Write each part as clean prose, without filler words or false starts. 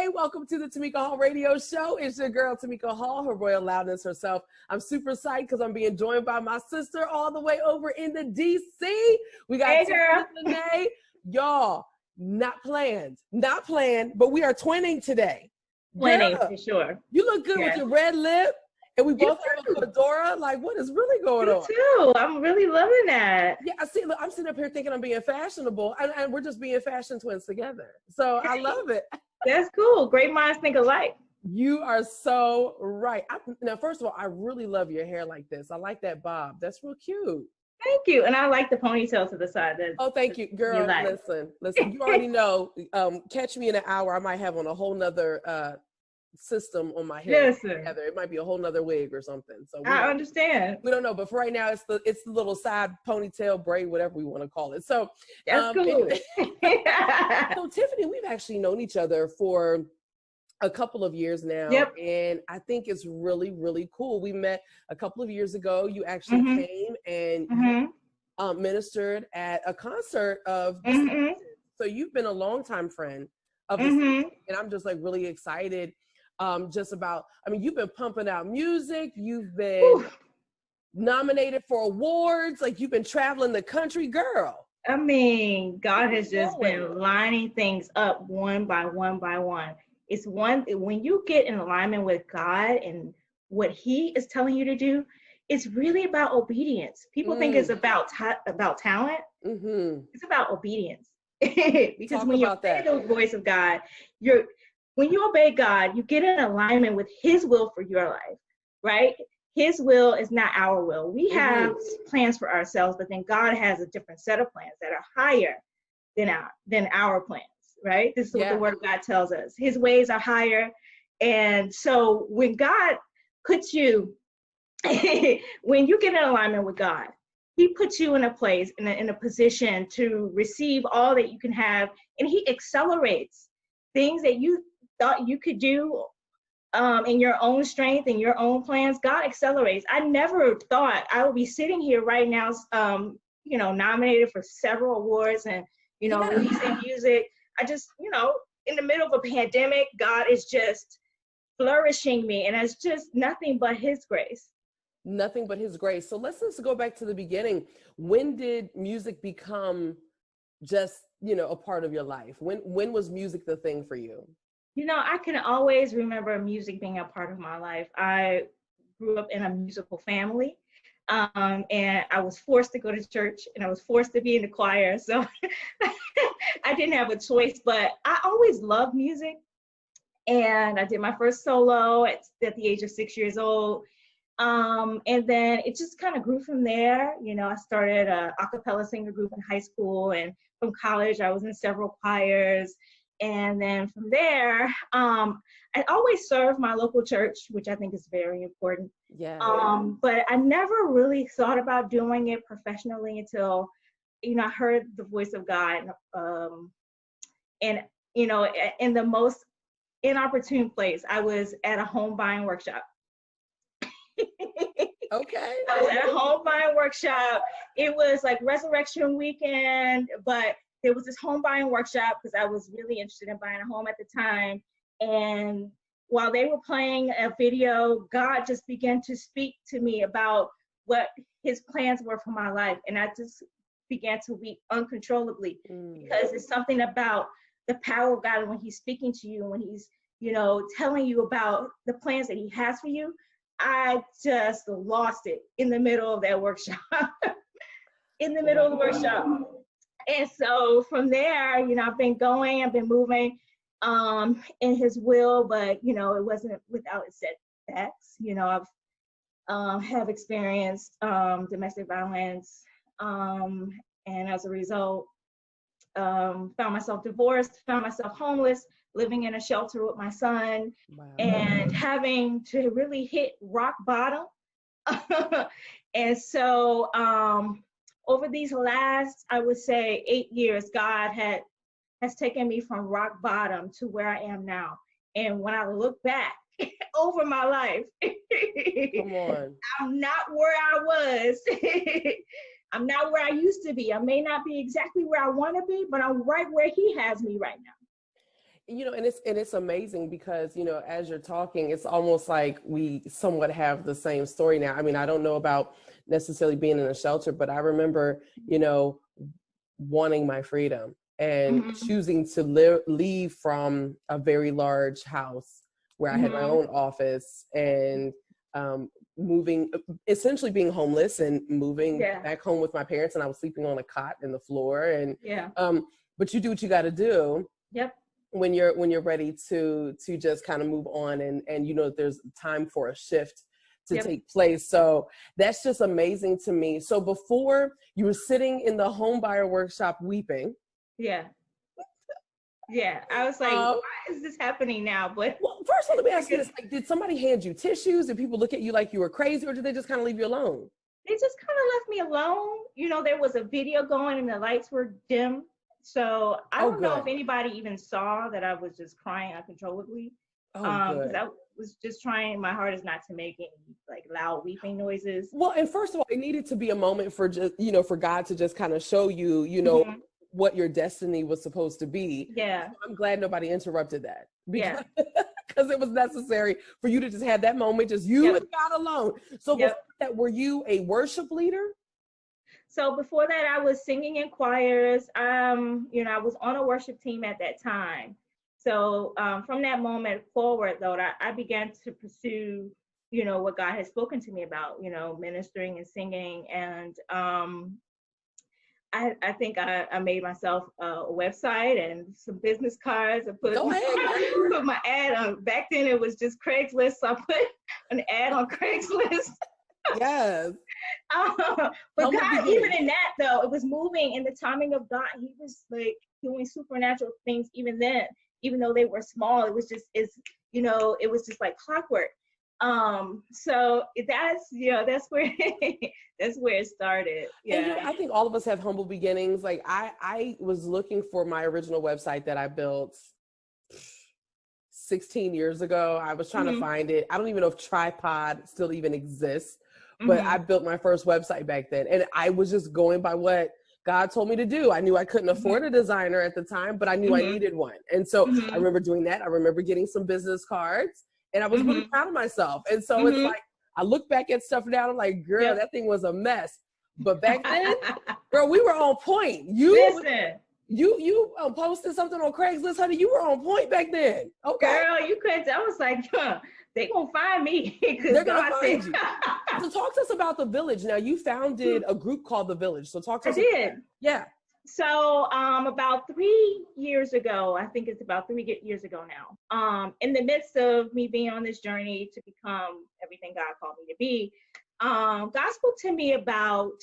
Hey, welcome to the Tamika Hall Radio Show. It's your girl, Tamika Hall, her royal loudness herself. I'm super psyched because I'm being joined by my sister all the way over in the D.C. We got Hey, Lanae. Y'all, not planned, but we are twinning today. Twinning for sure. You look good with your red lip, and we both have a fedora. Like, what is really going on? Me too. I'm really loving that. Yeah, I see. Look, I'm sitting up here thinking I'm being fashionable, and we're just being fashion twins together. So I love it. That's cool. Great minds think alike. You are so right. Now, first of all, I really love your hair like this. I like that bob. That's real cute. Thank you. And I like the ponytail to the side. Oh, thank you, girl. Listen. You already know. Catch me in an hour. I might have on a whole nother system on my hair. Together. It might be a whole nother wig or something. So I understand. We don't know, but for right now, it's the little side ponytail braid, whatever we want to call it. So that's cool. So Tiffany, we've actually known each other for a couple of years now. Yep. And I think it's really, really cool. We met a couple of years ago. You actually came and ministered at a concert of so you've been a longtime friend of this, and I'm just like really excited just about, I mean, you've been pumping out music, you've been nominated for awards, like you've been traveling the country, girl. I mean, God has just been lining things up one by one by one. It's when you get in alignment with God and what He is telling you to do, it's really about obedience. People think it's about talent. It's about obedience. Because when you obey the voice of God, when you obey God, you get in alignment with His will for your life, right? His will is not our will. We have plans for ourselves, but then God has a different set of plans that are higher than our plans, right? This is what the Word of God tells us. His ways are higher. And so when God puts you, when you get in alignment with God, He puts you in a place, in a position to receive all that you can have, and He accelerates things that you thought you could do in your own strength and your own plans. God accelerates. I never thought I would be sitting here right now, nominated for several awards and, releasing music. I just, in the middle of a pandemic, God is just flourishing me, and it's just nothing but His grace. Nothing but His grace. So let's just go back to the beginning. When did music become just, a part of your life? When was music the thing for you? I can always remember music being a part of my life. I grew up in a musical family, and I was forced to go to church, and I was forced to be in the choir. So I didn't have a choice, but I always loved music. And I did my first solo at the age of 6 years old. And then it just kind of grew from there. I started a cappella singer group in high school, and from college, I was in several choirs. And then from there, I always served my local church, which I think is very important. Yeah. But I never really thought about doing it professionally until, I heard the voice of God. And, in the most inopportune place, I was at a home buying workshop. Okay. I was at a home buying workshop. It was like Resurrection Weekend, but there was this home buying workshop because I was really interested in buying a home at the time. And while they were playing a video, God just began to speak to me about what His plans were for my life. And I just began to weep uncontrollably because it's something about the power of God when He's speaking to you, when He's, telling you about the plans that He has for you. I just lost it in the middle of that workshop, in the middle of the workshop. And so from there, I've been moving in His will, but, it wasn't without its setbacks. I've have experienced domestic violence, and as a result, found myself divorced, found myself homeless, living in a shelter with my son, and having to really hit rock bottom. And so over these last, I would say, 8 years, God has taken me from rock bottom to where I am now. And when I look back over my life, I'm not where I was. I'm not where I used to be. I may not be exactly where I want to be, but I'm right where He has me right now. And it's amazing because, as you're talking, it's almost like we somewhat have the same story now. I mean, I don't know about necessarily being in a shelter, but I remember, wanting my freedom and choosing to leave from a very large house where I had my own office and essentially being homeless and moving back home with my parents, and I was sleeping on a cot in the floor. And but you do what you got to do. Yep. When you're ready to just kind of move on, and there's time for a shift to take place. So that's just amazing to me. So before, you were sitting in the home buyer workshop weeping. Yeah. I was like, why is this happening now? But well, first of all, let me ask you this: did somebody hand you tissues? Did people look at you like you were crazy, or did they just kind of leave you alone? They just kind of left me alone. There was a video going and the lights were dim. So I don't know if anybody even saw that I was just crying uncontrollably. Because I was just trying my hardest not to make any like loud weeping noises. Well, and first of all, it needed to be a moment for just, for God to just kind of show you, what your destiny was supposed to be. Yeah. So I'm glad nobody interrupted that. Because it was necessary for you to just have that moment, just you and God alone. So before that, were you a worship leader? So before that, I was singing in choirs. I was on a worship team at that time. So from that moment forward, though, I began to pursue, what God has spoken to me about, ministering and singing. And I think I made myself a website and some business cards. I put my ad on. Back then, it was just Craigslist. So I put an ad on Craigslist. Yes. But God, even in that though, it was moving in the timing of God. He was like doing supernatural things even then, even though they were small. It was just it was just like clockwork. So that's where that's where it started. Yeah. And I think all of us have humble beginnings. Like I was looking for my original website that I built 16 years ago. I was trying to find it. I don't even know if Tripod still even exists. But I built my first website back then, and I was just going by what God told me to do. I knew I couldn't afford a designer at the time, but I knew I needed one. And so I remember doing that. I remember getting some business cards, and I was really proud of myself. And so it's like, I look back at stuff now, I'm like, girl, that thing was a mess. But back then, girl, we were on point. You posted something on Craigslist, honey. You were on point back then. Okay. Girl, you couldn't. I was like, they gonna find me. They're gonna find you. So talk to us about the Village. Now, you founded a group called the Village. So talk to us. I did. Yeah. So about 3 years ago, I think it's about 3 years ago now, in the midst of me being on this journey to become everything God called me to be, God spoke to me about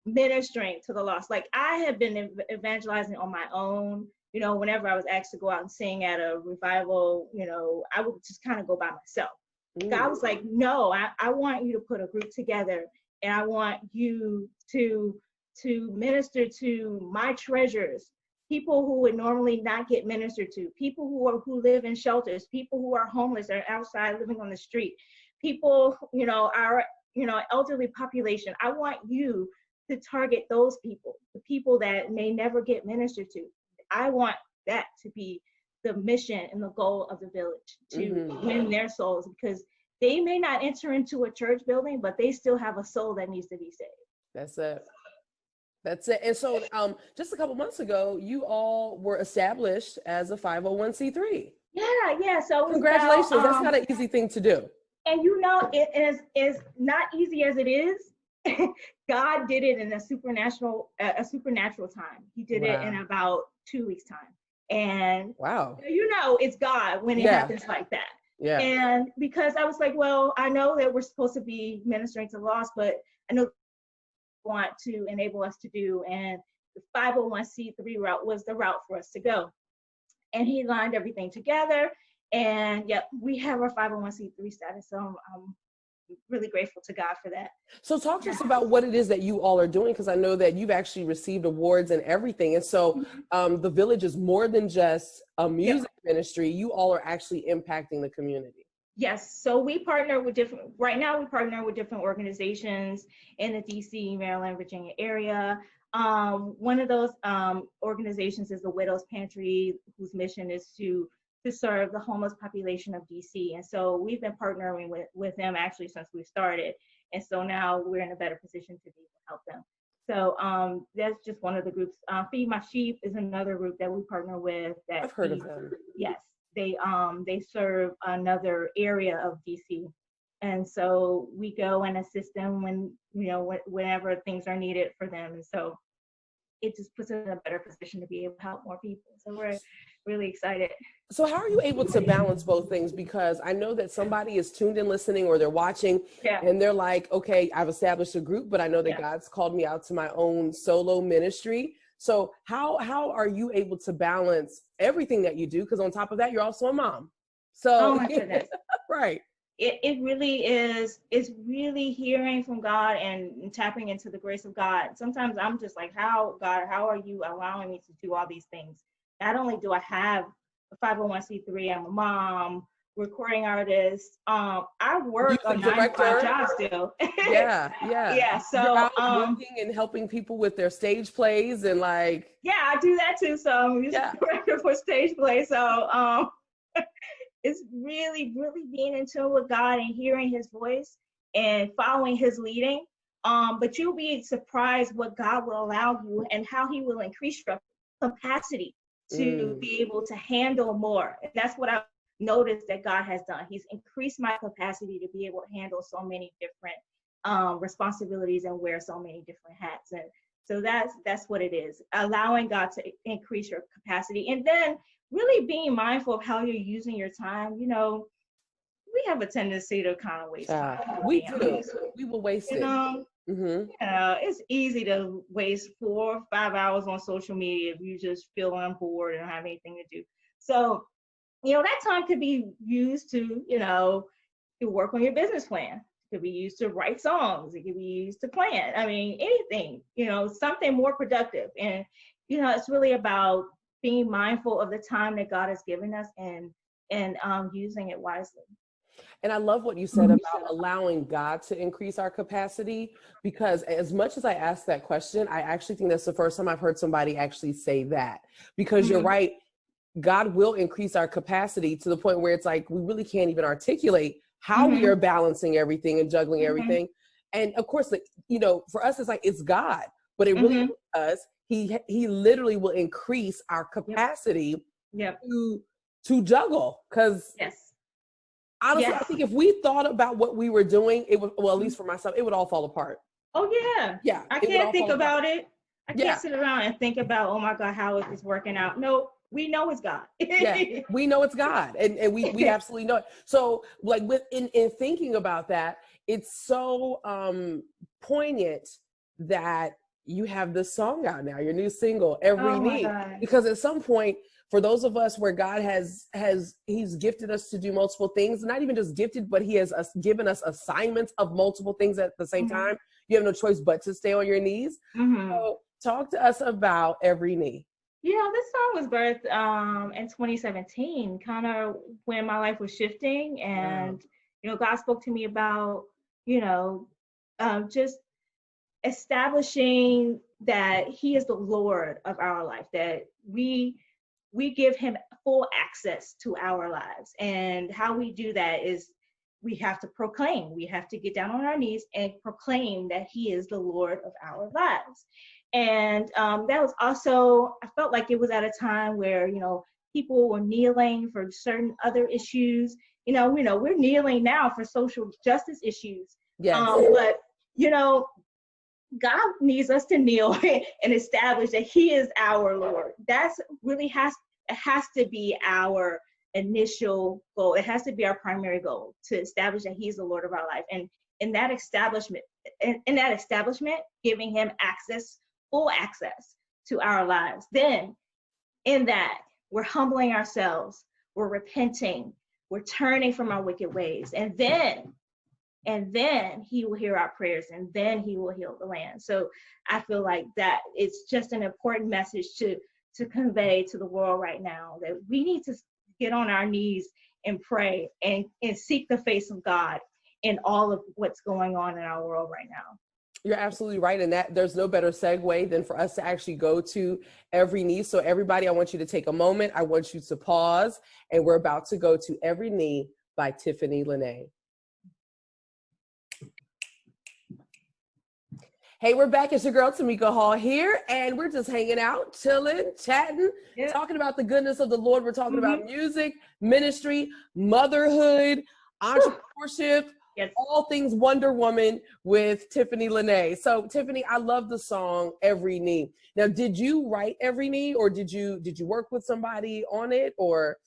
ministering to the lost. Like I have been evangelizing on my own. Whenever I was asked to go out and sing at a revival, I would just kind of go by myself. God was like, no, I want you to put a group together, and I want you to minister to my treasures, people who would normally not get ministered to, people who live in shelters, people who are homeless or outside living on the street, people, our elderly population. I want you to target those people, the people that may never get ministered to. I want that to be the mission and the goal of the Village, to win their souls, because they may not enter into a church building, but they still have a soul that needs to be saved. That's it. And so just a couple months ago, you all were established as a 501c3. Yeah. So congratulations. That's not an easy thing to do. And it is not easy as it is. God did it in a supernatural time. He did it in about 2 weeks time. And wow, it's God when it happens like that. Yeah. And because I was like, well, I know that we're supposed to be ministering to the lost, but I know want to enable us to do, and the 501c3 route was the route for us to go. And he lined everything together, and we have our 501c3 status. So I'm really grateful to God for that. So talk to us about what it is that you all are doing, because I know that you've actually received awards and everything. And so the Village is more than just a music ministry. You all are actually impacting the community. Yes. So we partner with different organizations in the DC, Maryland, Virginia area. One of those organizations is the Widows Pantry, whose mission is to serve the homeless population of DC. And so we've been partnering with them actually since we started. And so now we're in a better position to be able to help them. So that's just one of the groups. Feed My Sheep is another group that we partner with. That I've heard of them. Yes, they serve another area of DC. And so we go and assist them when, whenever things are needed for them. And so it just puts us in a better position to be able to help more people. So we're really excited. So how are you able to balance both things? Because I know that somebody is tuned in listening, or they're watching, and they're like, okay, I've established a group, but I know that God's called me out to my own solo ministry. So how are you able to balance everything that you do? Because on top of that, you're also a mom. So, oh my goodness. Right. It really is, it's really hearing from God and tapping into the grace of God. Sometimes I'm just like, God, how are you allowing me to do all these things? Not only do I have a 501c3, I'm a mom, recording artist. I work a 9-to-5 job still. Yeah. So you're out working and helping people with their stage plays and like. Yeah, I do that too. So I'm music director for stage plays. So it's really, really being in tune with God and hearing his voice and following his leading. But you'll be surprised what God will allow you and how he will increase your capacity to be able to handle more. And that's what I've noticed that God has done. He's increased my capacity to be able to handle so many different responsibilities and wear so many different hats. And so that's what it is, allowing God to increase your capacity. And then really being mindful of how you're using your time. We have a tendency to kind of waste time. We do. We will waste it. It's easy to waste 4 or 5 hours on social media if you just feeling bored and don't have anything to do. So, that time could be used to, to work on your business plan. It could be used to write songs. It could be used to plan. I mean, anything, something more productive. And, it's really about being mindful of the time that God has given us and using it wisely. And I love what you said about allowing God to increase our capacity, because as much as I asked that question, I actually think that's the first time I've heard somebody actually say that, because you're right. God will increase our capacity to the point where it's like, we really can't even articulate how we are balancing everything and juggling everything. And of course, for us, it's like, it's God, but it really does. He literally will increase our capacity to juggle. Because honestly, I think if we thought about what we were doing, it would, well, at least for myself, it would all fall apart. Oh yeah. Yeah. I can't think about it. I can't sit around and think about, oh my God, how is this working out? No, we know it's God. We know it's God. And we absolutely know it. So like in thinking about that, it's so poignant that you have this song out now, your new single, Every Knee. Because at some point, for those of us where God he's gifted us to do multiple things, not even just gifted, but he has given us assignments of multiple things at the same time. You have no choice but to stay on your knees. So talk to us about Every Knee. Yeah, this song was birthed in 2017, kind of when my life was shifting. And, God spoke to me about, just establishing that he is the Lord of our life, that we give him full access to our lives. And how we do that is we have to proclaim, we have to get down on our knees and proclaim that he is the Lord of our lives. And that was also, I felt like it was at a time where, people were kneeling for certain other issues. We're kneeling now for social justice issues. But, God needs us to kneel and establish that he is our Lord. That's really has to be our initial goal. It has to be our primary goal, to establish that he's the Lord of our life. And in that establishment, giving him full access to our lives. Then in that, we're humbling ourselves, we're repenting, we're turning from our wicked ways. And then he will hear our prayers, and then he will heal the land. So I feel like that it's just an important message to convey to the world right now, that we need to get on our knees and pray and seek the face of God in all of what's going on in our world right now. You're absolutely right. And that there's no better segue than for us to actually go to Every Knee. So everybody, I want you to take a moment. I want you to pause, and we're about to go to Every Knee by Tiffany Lanae. Hey, we're back. It's your girl, Tamika Hall here, and we're just hanging out, chilling, chatting, talking about the goodness of the Lord. We're talking about music, ministry, motherhood, entrepreneurship, all things Wonder Woman with Tiffany Lanae. So, Tiffany, I love the song Every Knee. Now, did you write Every Knee, or did you work with somebody on it, or?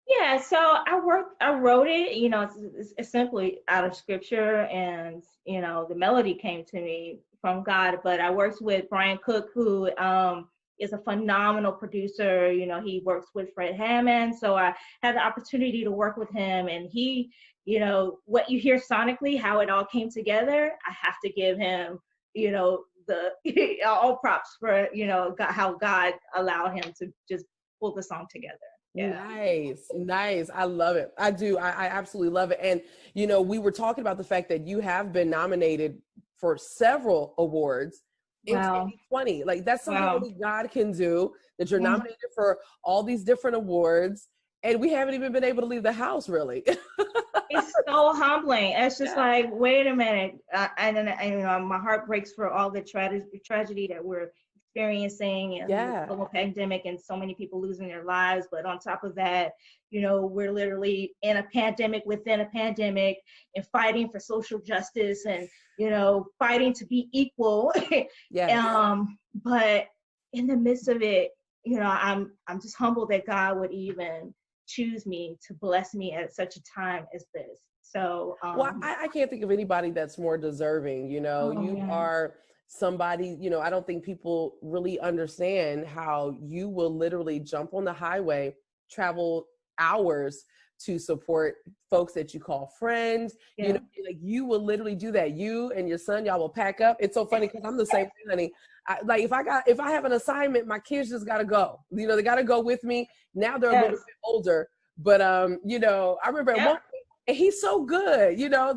Yeah, so I wrote it, you know, it's simply out of scripture, and, you know, the melody came to me from God, but I worked with Brian Cook, who is a phenomenal producer. You know, he works with Fred Hammond, so I had the opportunity to work with him, and he, you know, what you hear sonically, how it all came together, I have to give him, you know, the all props for, you know, how God allowed him to just pull the song together. Yeah. Nice. I love it. I do. I absolutely love it. And, you know, we were talking about the fact that you have been nominated for several awards in 2020. Like, that's something only God can do, that you're nominated for all these different awards, and we haven't even been able to leave the house, really. It's so humbling. It's just like, wait a minute. And you know, my heart breaks for all the tragedy that we're experiencing, and the global pandemic, and so many people losing their lives. But on top of that, you know, we're literally in a pandemic within a pandemic, and fighting for social justice, and, you know, fighting to be equal. But in the midst of it, you know, I'm just humbled that God would even choose me to bless me at such a time as this. So well, I can't think of anybody that's more deserving. You know, you are somebody, you know, I don't think people really understand how you will literally jump on the highway, travel hours to support folks that you call friends. You know, like, you will literally do that. You and your son, y'all will pack up. It's so funny because I'm the same way, honey. Like, if I have an assignment, my kids just gotta go. You know, they gotta go with me. Now they're a little bit older, but you know, I remember at one point, and he's so good. You know,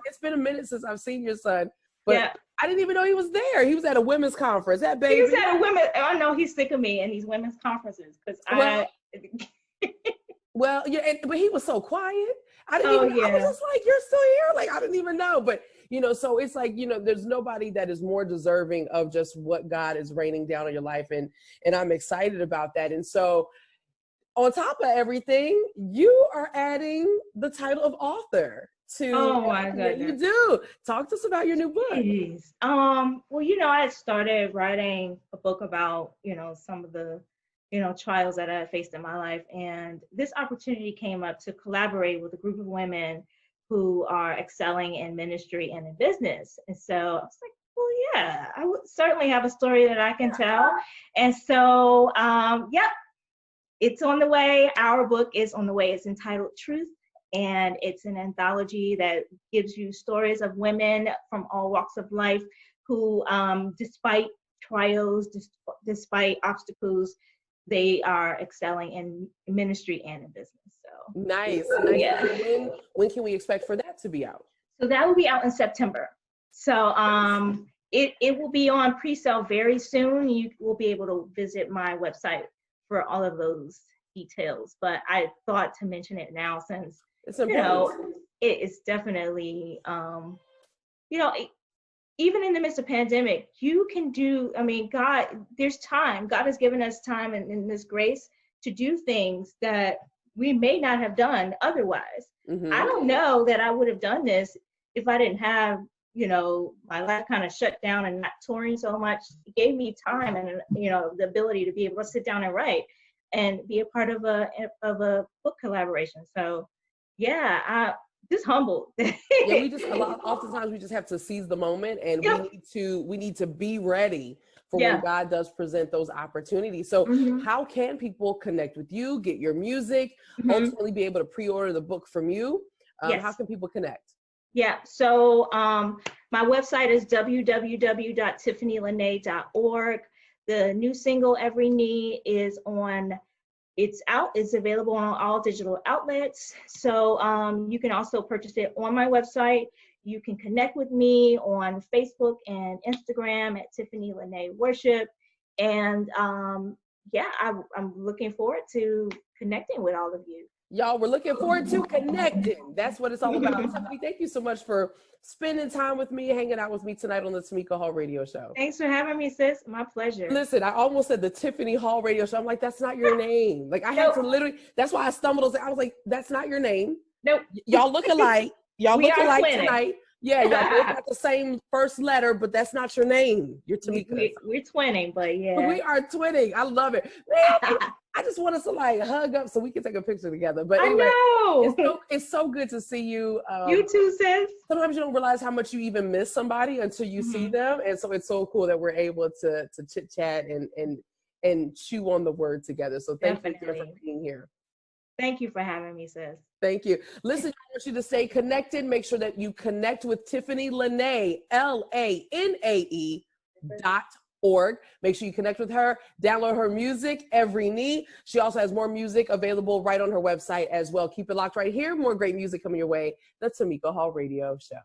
it's been a minute since I've seen your son, but I didn't even know he was there. He was at a women's conference. That baby. He was at a women's. I know he's sick of me and these women's conferences because Well, yeah, but he was so quiet. I didn't even know. I was just like, you're still here? Like, I didn't even know. But, you know, so it's like, you know, there's nobody that is more deserving of just what God is raining down on your life. And I'm excited about that. And so, on top of everything, you are adding the title of author to what you do. Talk to us about your new book. Well, you know, I started writing a book about, you know, some of the, you know, trials that I faced in my life. And this opportunity came up to collaborate with a group of women who are excelling in ministry and in business. And so I was like, well, yeah, I would certainly have a story that I can tell. And so, it's on the way. Our book is on the way. It's entitled Truth. And it's an anthology that gives you stories of women from all walks of life who, despite trials, despite obstacles, they are excelling in ministry and in business. So nice. Yeah. When can we expect for that to be out? So that will be out in September. So it will be on pre-sale very soon. You will be able to visit my website for all of those details. But I thought to mention it now since it's important. You know, it is definitely you know, even in the midst of pandemic, you can do, I mean, God, there's time. God has given us time and this grace to do things that we may not have done otherwise. I don't know that I would have done this if I didn't have, you know, my life kind of shut down and not touring so much. It gave me time and, you know, the ability to be able to sit down and write and be a part of a book collaboration. So yeah, just humbled. Yeah, oftentimes we just have to seize the moment, and we need to be ready for when God does present those opportunities. So how can people connect with you, get your music, ultimately be able to pre-order the book from you? How can people connect? Yeah, so my website is www.tiffanylanae.org. The new single Every Knee is it's out. It's available on all digital outlets. So you can also purchase it on my website. You can connect with me on Facebook and Instagram at Tiffany Lanae Worship. And yeah, I'm looking forward to connecting with all of you. Y'all, we're looking forward to connecting. That's what it's all about. Tiffany, thank you so much for spending time with me, hanging out with me tonight on the Tamika Hall Radio Show. Thanks for having me, sis. My pleasure. Listen, I almost said the Tiffany Hall Radio Show. I'm like, that's not your name. Like, I had to literally, that's why I stumbled. I was like, that's not your name. Nope. Y'all look alike. Y'all look alike twinning tonight. Yeah, y'all both got the same first letter, but that's not your name. You're Tamika. We're twinning, but yeah. We are twinning. I love it. Man, I just want us to like hug up so we can take a picture together. But anyway, I know. It's so good to see you. You too, sis. Sometimes you don't realize how much you even miss somebody until you see them. And so it's so cool that we're able to chit chat and chew on the word together. So thank you for being here. Thank you for having me, sis. Thank you. Listen, I want you to stay connected. Make sure that you connect with Tiffany Lanae, LANAE.org. Make sure you connect with her. Download her music, Every Knee. She also has more music available right on her website as well. Keep it locked right here. More great music coming your way. The Tamika Hall Radio Show.